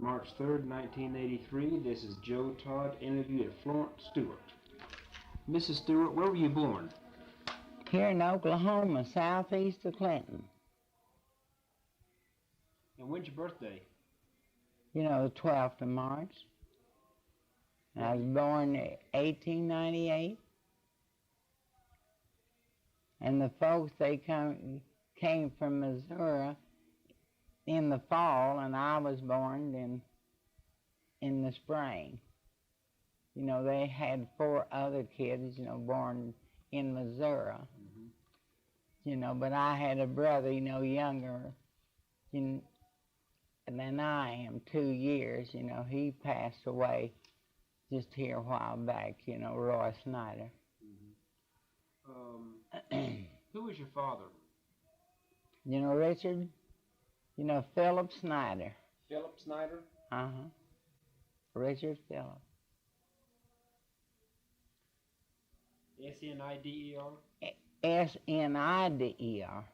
March 3rd, 1983. This is Joe Todd interviewed at Florence Stewart. Mrs. Stewart, where were you born? Here in Oklahoma, southeast of Clinton. And when's your birthday? You know, the 12th of March. I was born in 1898. And the folks, they came from Missouri in the fall, and I was born in the spring. You know, they had 4 other kids, you know, born in Missouri. Mm-hmm. You know, but I had a brother, you know, younger than I am, 2 years. You know, he passed away just here a while back, you know, Roy Snyder. Mm-hmm. Who was your father? You know, Richard? You know, Philip Snyder. Philip Snyder? Uh-huh. Richard Philip. S-N-I-D-E-R? S-N-I-D-E-R.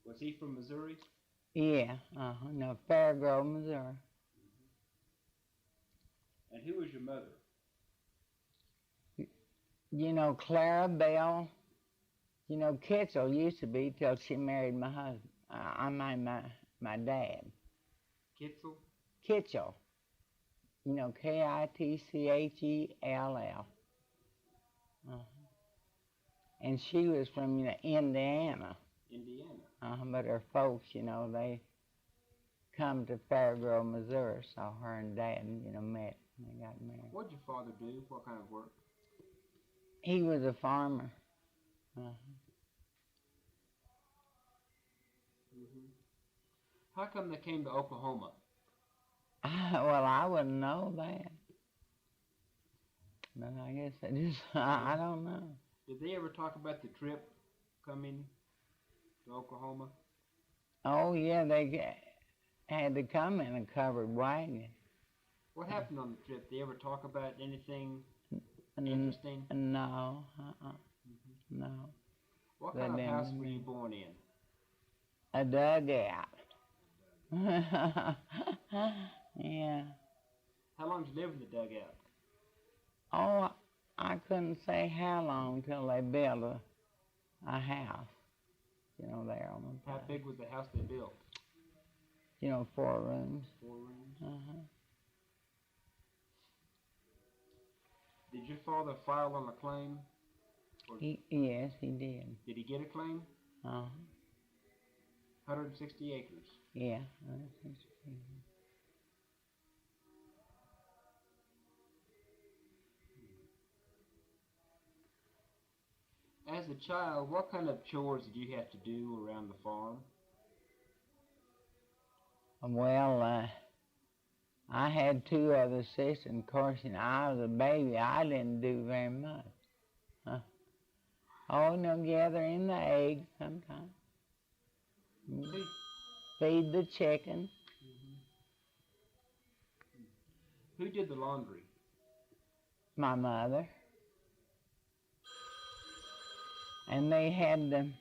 Was he from Missouri? Yeah, no, Fairgrove, Missouri. And who was your mother? You know, Clara Bell. You know, Kitchell used to be till she married my husband. My dad. Kitzel? Kitchell. You know, K-I-T-C-H-E-L-L. And she was from, you know, Indiana. Indiana? But her folks, you know, they come to Fairgrove, Missouri, so her and Dad, you know, met and they got married. What did your father do? What kind of work? He was a farmer. Mm-hmm. How come they came to Oklahoma? Well, I wouldn't know that. But I guess I don't know. Did they ever talk about the trip coming to Oklahoma? Oh, yeah, they had to come in a covered wagon. What happened on the trip? Did they ever talk about anything interesting? No, Mm-hmm. no. What kind of house were you born in? A dugout. Yeah. How long did you live in the dugout? Oh, I couldn't say how long till they built a house, you know, there on the How big was the house they built? You know, 4 rooms. 4 rooms? Did your father file on a claim? Yes, he did. Did he get a claim? 160 acres. Yeah, 160 acres. As a child, what kind of chores did you have to do around the farm? Well, I had 2 other sisters, and of course, you know, I was a baby. I didn't do very much. Oh, you know, gather in the eggs sometimes. Feed the chicken. Mm-hmm. Who did the laundry? My mother. And they had them.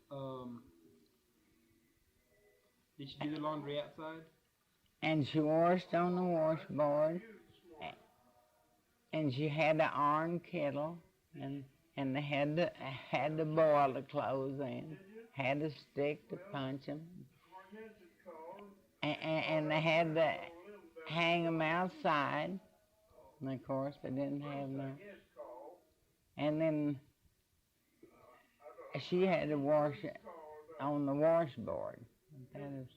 Hello? Did she do the laundry outside? And she washed on the washboard. And she had an iron kettle. And they had to boil the clothes in. Had a stick to punch them. And they had to hang them outside. And of course, they didn't have no. And then she had to wash it on the washboard. That is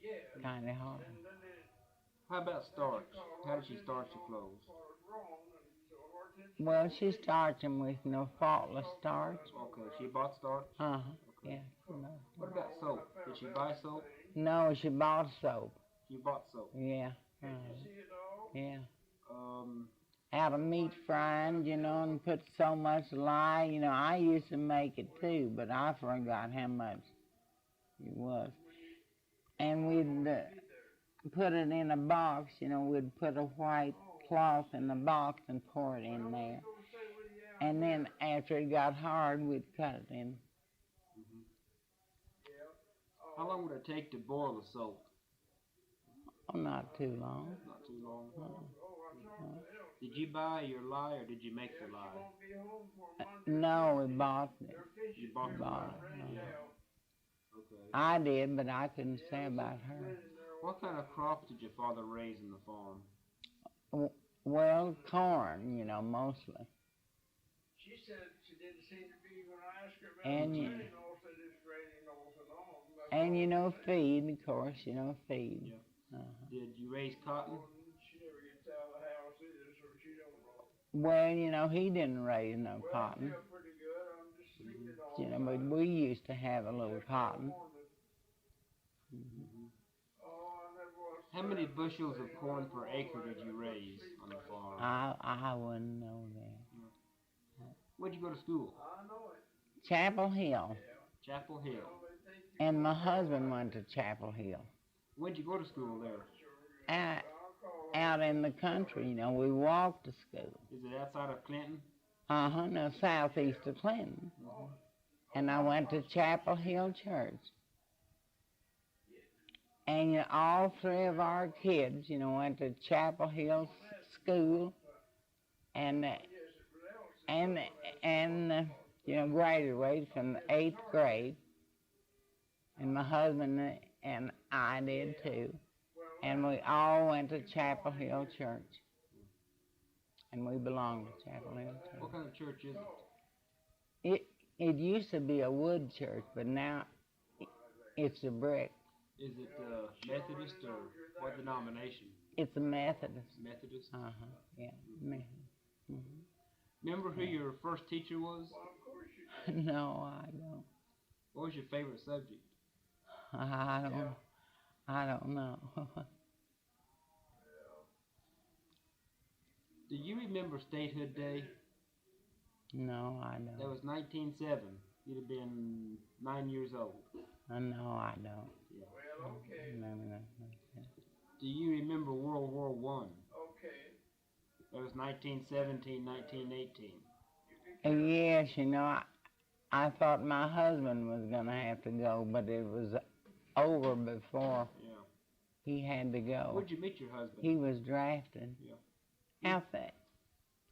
kind of hard. How about starch? How did she starch the clothes? Well, she starched them with no faultless starch. Okay, she bought starch? Okay. Yeah. What about soap? Did she buy soap? No, she bought soap. She bought soap? Yeah. Yeah. Out of meat frying, you know, and put so much lye. You know, I used to make it too, but I forgot how much it was. And we'd put it in a box, you know, we'd put a white cloth in the box and pour it in there. And then after it got hard, we'd cut it in. How long would it take to boil the soap? Oh, not too long. Not too long. Uh, Did you buy your lye or did you make the lye? no, we bought it. You bought the lye. Yeah. Okay. I did, but I couldn't say about her. What kind of crops did your father raise in the farm? Well, corn, you know, mostly. She said she didn't seem to be when I asked her about And the you, training off that it's raining off and on. and you know, feed, of course, you know, feed. Yeah. Uh-huh. Did you raise cotton? She never gets out of the house either, so she don't know. Well, you know, he didn't raise no Well, I cotton, feel pretty good. I'm just sleeping all you know, the but time. we used to have a little cotton. Mm-hmm. Oh, I never was. How many bushels of corn per acre did you raise on the farm? I wouldn't know that. Where'd you go to school? I know it. Chapel Hill. Chapel Hill. And my husband went to Chapel Hill. Where'd you go to school there? Out in the country, you know, we walked to school. Is it outside of Clinton? Uh-huh, no, southeast of Clinton. And I went to Chapel Hill Church. And you know, all three of our kids, you know, went to Chapel Hill School and you know, graduated from the 8th grade. And my husband and I did too. And we all went to Chapel Hill Church. And we belong to Chapel Hill Church. What kind of church is it? It used to be a wood church, but now it's a brick. Is it Methodist or what denomination? It's a Methodist. Methodist? Uh-huh, yeah, Methodist. Mm-hmm. Remember who your first teacher was? No, I don't. What was your favorite subject? I don't know. Do you remember Statehood Day? No, I That don't. was 1907. You'd have been 9 years old. No, I don't. Yeah. Well, okay. No. Do you remember World War One? Okay. That was 1917, 1918. Yes, you know, I thought my husband was going to have to go, but it was over before Yeah. he had to go. Where'd you meet your husband? He was drafted. Yeah.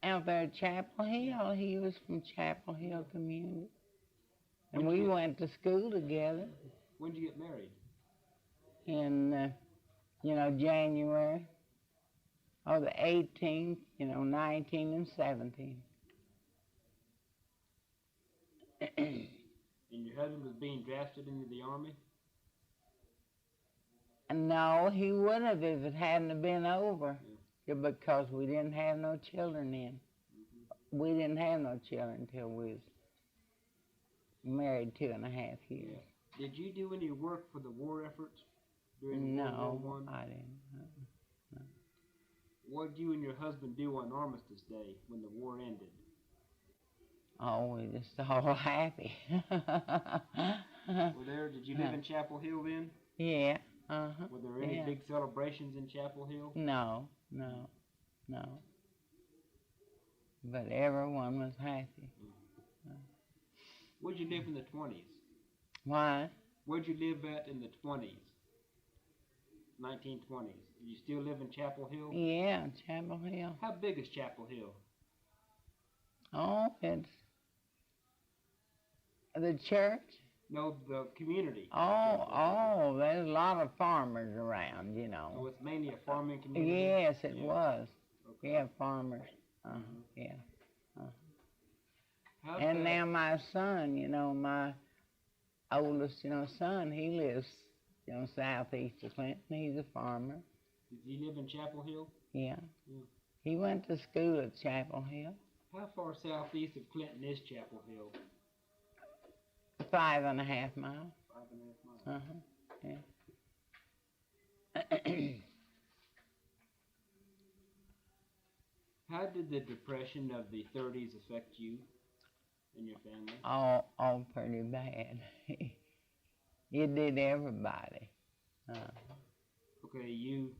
Out there at Chapel Hill. He was from Chapel Hill Community. And we went to school together When did you get married? in, you know, January. Oh, the 18th, you know, 19 and 17. And your husband was being drafted into the Army? No, he would have if it hadn't have been over. Yeah, because we didn't have no children then. We didn't have no children until we was married 2.5 years. Yeah. Did you do any work for the war efforts during World War No, I? I didn't. No. What did you and your husband do on Armistice Day when the war ended? Oh, we just all happy. Did you live in Chapel Hill then? Yeah, uh-huh. Were there any Yeah. big celebrations in Chapel Hill? No. But everyone was happy. Where'd you live in the 20s? Why? Where'd you live at in the 20s? 1920s. Do you still live in Chapel Hill? Yeah, Chapel Hill. How big is Chapel Hill? Oh, it's the church. No, the community. Oh, there's a lot of farmers around, you know. So it's mainly a farming community? Yes, it Yeah. was. Okay. Yeah, farmers. Mhm. Yeah. How's And that- now my son, you know, my oldest, you know, son, he lives, you know, southeast of Clinton. He's a farmer. Does he live in Chapel Hill? Yeah. Yeah. He went to school at Chapel Hill. How far southeast of Clinton is Chapel Hill? 5.5 miles. 5.5 miles. Yeah. How did the Depression of the 30s affect you and your family? all pretty bad. It did everybody. Okay, you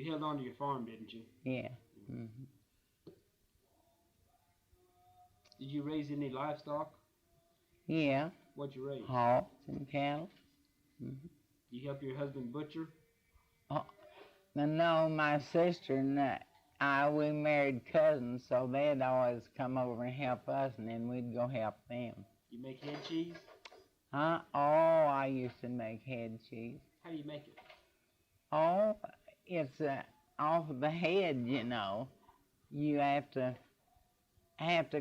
held on to your farm, didn't you? Yeah. Hmm. Did you raise any livestock? Yeah. What'd you raise? Hogs and cattle. You help your husband butcher? Oh, no, my sister and we married cousins, so they'd always come over and help us, and then we'd go help them. You make head cheese? Huh? Oh, I used to make head cheese. How do you make it? Oh, it's off of the head, you know. You have to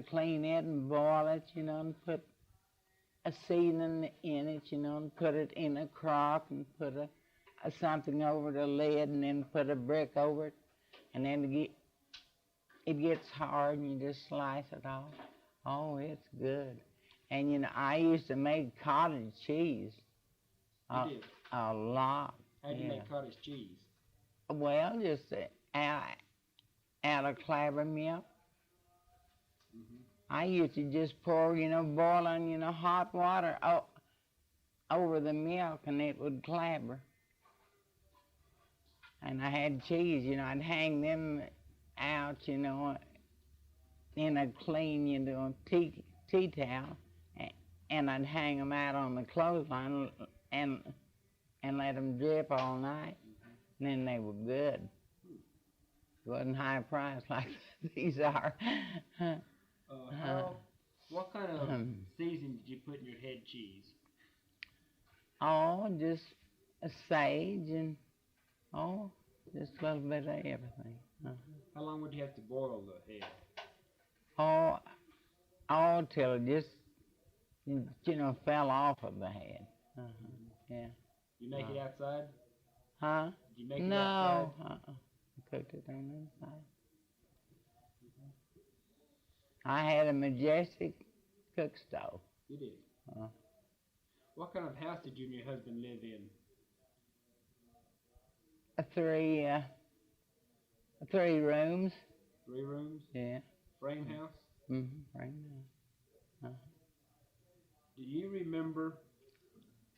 clean it and boil it, you know, and put a seasoning in it, you know, and put it in a crock and put something over the lid and then put a brick over it, and then it gets hard and you just slice it off. Oh, it's good. And you know, I used to make cottage cheese. You did? A lot. How do you make cottage cheese? Well, just out of clabber milk. I used to just pour, you know, boiling, you know, hot water over the milk, and it would clabber. And I had cheese, you know, I'd hang them out, you know, in a clean, you know, tea towel, and I'd hang them out on the clothesline and let them drip all night, and then they were good. It wasn't high price like these are. What kind of seasoning did you put in your head cheese? Oh, just a sage and just a little bit of everything. How long would you have to boil the head? Till it just, you know, fell off of the head. Yeah. You make it outside? Huh? Did you make it outside? No. I cooked it on the inside. I had a majestic cook stove. You did? What kind of house did you and your husband live in? Three rooms. 3 rooms? Yeah. Frame house? Frame house. Do you remember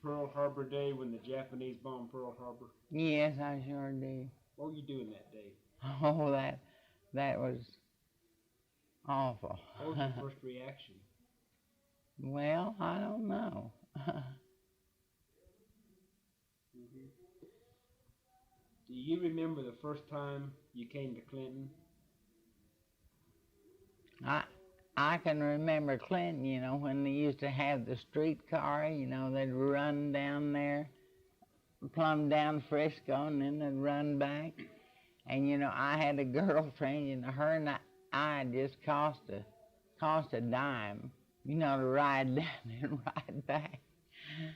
Pearl Harbor Day when the Japanese bombed Pearl Harbor? Yes, I sure do. What were you doing that day? Oh, that was awful. What was your first reaction? Well, I don't know. Do you remember the first time you came to Clinton? I can remember Clinton, you know, when they used to have the streetcar, you know, they'd run down there, plumb down Frisco, and then they'd run back. And, you know, I had a girlfriend, you know, her and I just cost a dime, you know, to ride down and ride back.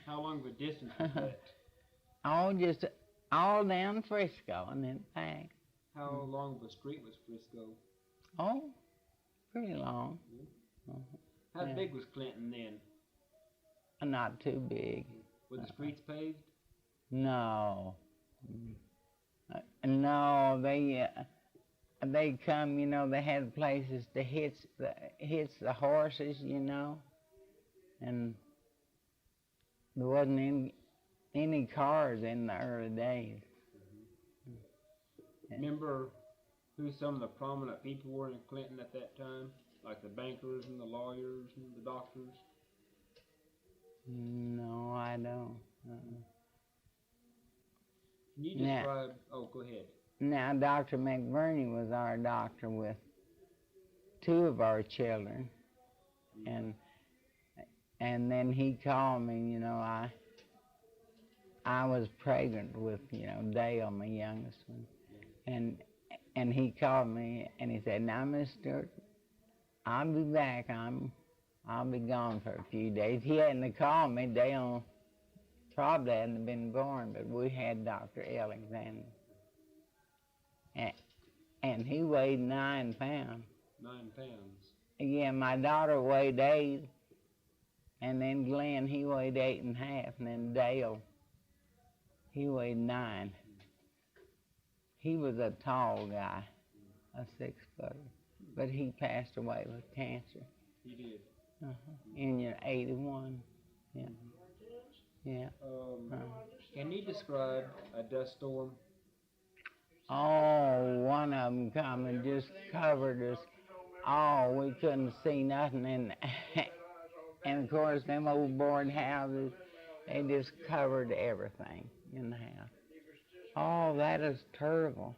How long of a distance was that? Just all down Frisco and then back. How long of a street was Frisco? Oh, pretty long. How big was Clinton then? Not too big. Were the streets paved? No. No, they come, you know, they had places to hitch the horses, you know, and there wasn't any cars in the early days. Remember who some of the prominent people were in Clinton at that time? Like the bankers and the lawyers and the doctors? No, I don't. Can you describe... Oh, go ahead. Now, Dr. McBurney was our doctor with 2 of our children. And then he called me, you know, I was pregnant with, you know, Dale, my youngest one. And he called me and he said, "Now, Miss Stewart, I'll be back. I'll be gone for a few days." He hadn't called me. Dale probably hadn't been born, but we had Dr. Alexander. And he weighed 9 pounds. 9 pounds? Yeah, my daughter weighed 8. And then Glenn, he weighed 8.5. And then Dale, he weighed 9. He was a tall guy, a 6-footer. But he passed away with cancer. He did? In 81. Yeah. Yeah. Can you describe a dust storm? Oh, one of them come and just covered us. Oh, we couldn't see nothing. And of course, them old board houses, They just covered everything in the house. Oh, that is terrible.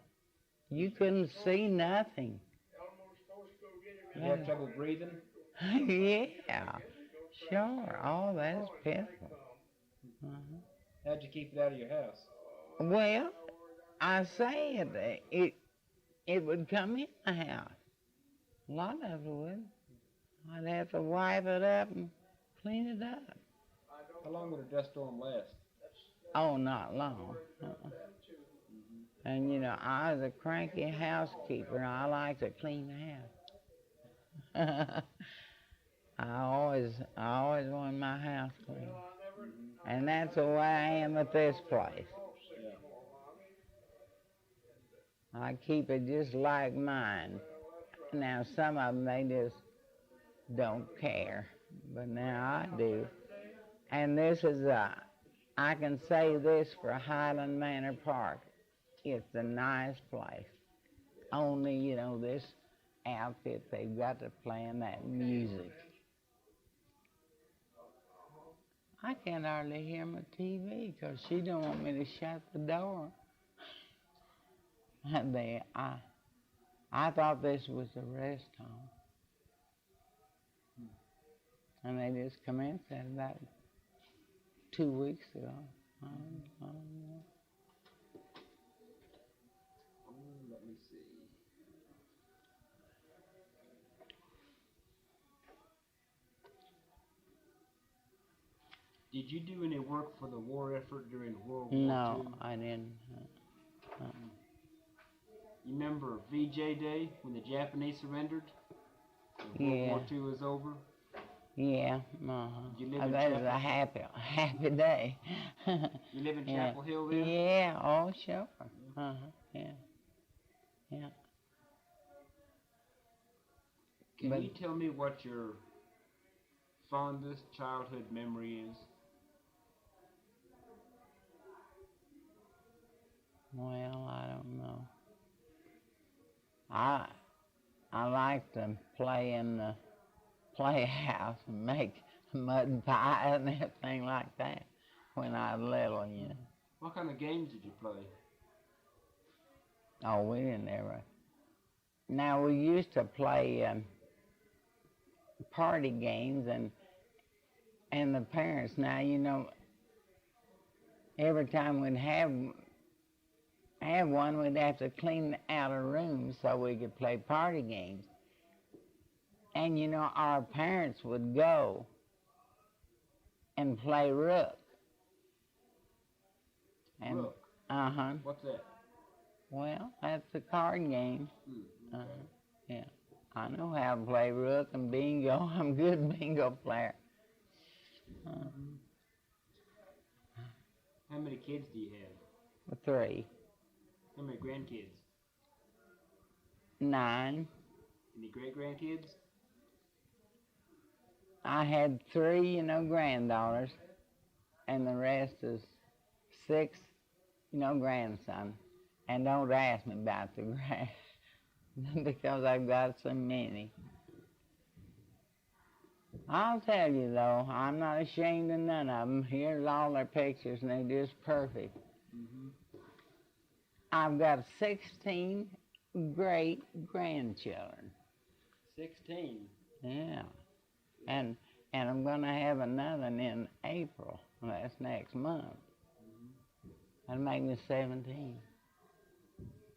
You couldn't see nothing. You have trouble breathing? Yeah, sure. Oh, that is pitiful. Uh-huh. How'd you keep it out of your house? Well, I said it would come in the house. A lot of it would. I'd have to wipe it up and clean it up. How long would a dust storm last? Oh, not long. And you know, I was a cranky housekeeper. I like to clean the house. I always wanted my house clean. And that's the way I am at this place. I keep it just like mine. Now, some of them, they just don't care. But now I do. And this is I can say this for Highland Manor Park. It's a nice place. Only, you know, this outfit, they've got to play that music. I can't hardly hear my TV because she don't want me to shut the door. And I thought this was a rest home. And they just commenced that about 2 weeks ago. I don't know. Let me see. Did you do any work for the war effort during World War II? No, I didn't. You remember VJ Day when the Japanese surrendered? When World War II was over? Yeah, You live in that was Chapel- a happy day. You live in Chapel Hill then? Yeah, oh sure. Yeah. Can you tell me what your fondest childhood memory is? Well, I don't know. I like to play in the playhouse and make mud pie and everything like that when I was little, you know. What kind of games did you play? Oh, we didn't ever. Now, we used to play party games and the parents, now, you know, every time we'd have one, we'd have to clean out a room so we could play party games. And, you know, our parents would go and play rook. And, Rook? Uh-huh. What's that? Well, that's a card game. Okay. Yeah. I know how to play rook and bingo. I'm a good bingo player. How many kids do you have? 3. How many grandkids? 9. Any great-grandkids? I had 3, you know, granddaughters, and the rest is 6, you know, grandsons. And don't ask me about the grand, because I've got so many. I'll tell you, though, I'm not ashamed of none of them. Here's all their pictures, and they're just perfect. I've got 16 great-grandchildren. 16? Yeah. And I'm going to have another in April. That's next month. That'll make me 17.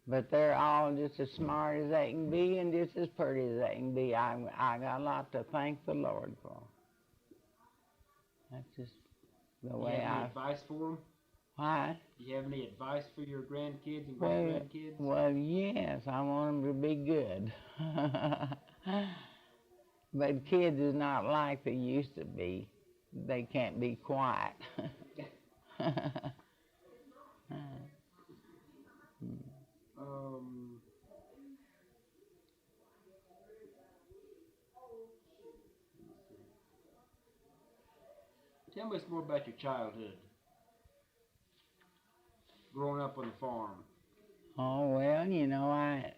But they're all just as smart as they can be and just as pretty as they can be. I got a lot to thank the Lord for. That's just the way You have any advice for them? Why? Do you have any advice for your grandkids and great-grandkids? Well, yes, I want them to be good. But kids is not like they used to be. They can't be quiet. Tell us more about your childhood. Growing up on the farm. Oh, well, you know, I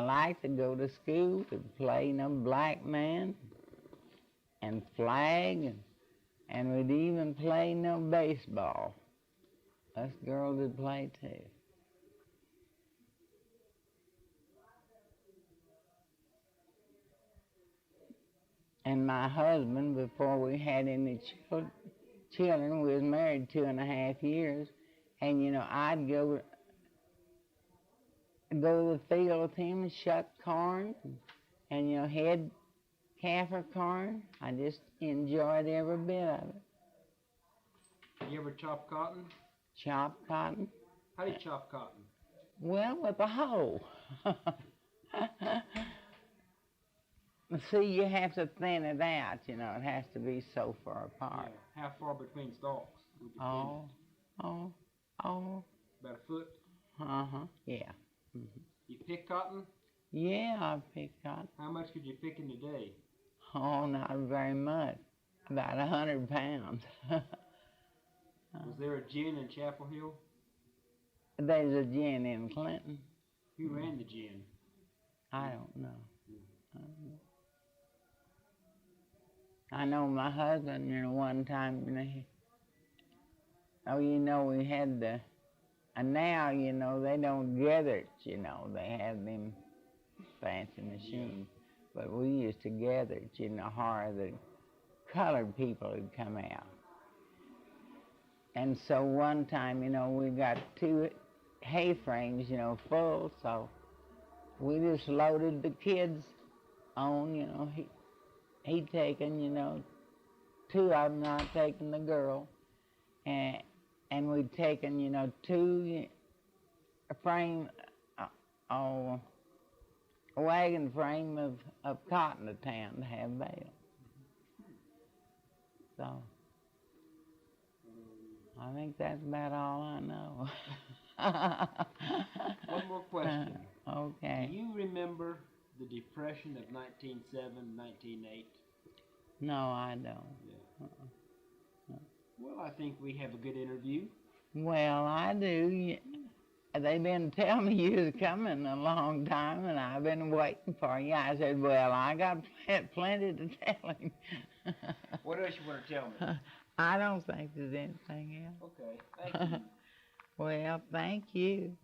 like to go to school to play, you know, black man and flag And we'd even play no baseball. Us girls would play too. And my husband, before we had any children, we was married 2.5 years, and you know, I'd go to the field with him and shuck corn, and you know, head calf or corn. I just enjoyed every bit of it. You ever chop cotton? Chop cotton? How do you chop cotton? Well, with a hoe. See, you have to thin it out, you know, it has to be so far apart. Yeah. How far between stalks would you Oh. About a foot? Yeah. You pick cotton? Yeah, I pick cotton. How much could you pick in a day? Oh, not very much. About 100 pounds. Was there a gin in Chapel Hill? There's a gin in Clinton. Who ran the gin? I don't know. I know my husband, you know, one time, you know, we had and now, you know, they don't gather it, you know, they have them fancy machines. But we used to gather it, you know, where the colored people would come out. And so one time, you know, we got 2 hay frames, you know, full, so we just loaded the kids on, you know, he'd taken, you know, 2 of them, not taking the girl, and we'd taken, you know, 2 frame, a wagon frame of cotton to town to have bale. So, I think that's about all I know. One more question. Okay. Do you remember the Depression of 1907, 1908? No, I don't. Yeah. Well, I think we have a good interview. Well, I do. They've been telling me you was coming a long time, and I've been waiting for you. I said, well, I got plenty to tell him. What else you want to tell me? I don't think there's anything else. Okay, thank you. Well, thank you.